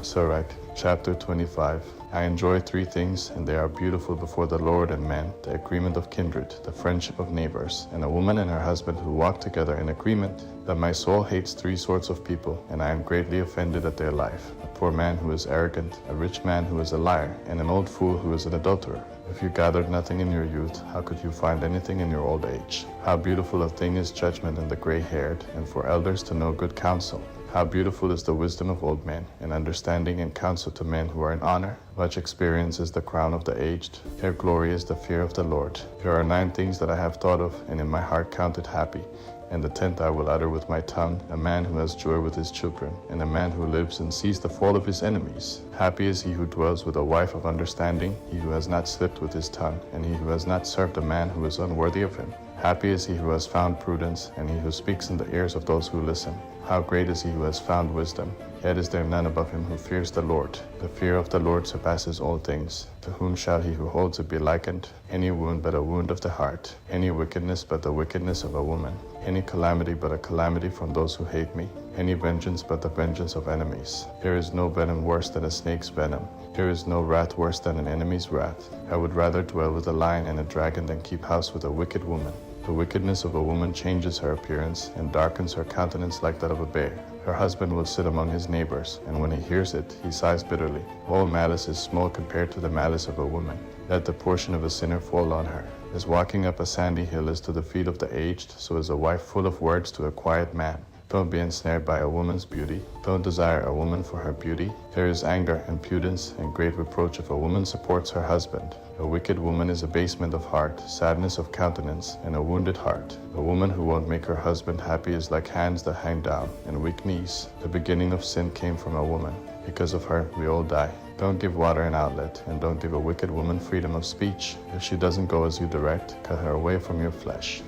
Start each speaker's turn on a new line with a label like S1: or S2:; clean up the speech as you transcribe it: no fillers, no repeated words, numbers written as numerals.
S1: Sirach, chapter 25. I enjoy three things, and they are beautiful before the Lord and man: the agreement of kindred, the friendship of neighbors, and a woman and her husband who walk together in agreement. That my soul hates three sorts of people, and I am greatly offended at their life: a poor man who is arrogant, a rich man who is a liar, and an old fool who is an adulterer. If you gathered nothing in your youth, how could you find anything in your old age? How beautiful a thing is judgment in the gray-haired, and for elders to know good counsel. How beautiful is the wisdom of old men, and understanding and counsel to men who are in honor. Much experience is the crown of the aged. Their glory is the fear of the Lord. There are 9 things that I have thought of, and in my heart counted happy. And the 10th I will utter with my tongue: a man who has joy with his children, and a man who lives and sees the fall of his enemies. Happy is he who dwells with a wife of understanding, he who has not slipped with his tongue, and he who has not served a man who is unworthy of him. Happy is he who has found prudence, and he who speaks in the ears of those who listen. How great is he who has found wisdom! Yet is there none above him who fears the Lord. The fear of the Lord surpasses all things. To whom shall he who holds it be likened? Any wound but a wound of the heart, any wickedness but the wickedness of a woman, any calamity but a calamity from those who hate me, any vengeance but the vengeance of enemies. There is no venom worse than a snake's venom. There is no wrath worse than an enemy's wrath. I would rather dwell with a lion and a dragon than keep house with a wicked woman. The wickedness of a woman changes her appearance and darkens her countenance like that of a bear. Her husband will sit among his neighbors, and when he hears it, he sighs bitterly. All malice is small compared to the malice of a woman. Let the portion of a sinner fall on her. As walking up a sandy hill is to the feet of the aged, so is a wife full of words to a quiet man. Don't be ensnared by a woman's beauty. Don't desire a woman for her beauty. There is anger and impudence and great reproach if a woman supports her husband. A wicked woman is abasement of heart, sadness of countenance, and a wounded heart. A woman who won't make her husband happy is like hands that hang down, and weak knees. The beginning of sin came from a woman. Because of her, we all die. Don't give water an outlet, and don't give a wicked woman freedom of speech. If she doesn't go as you direct, cut her away from your flesh.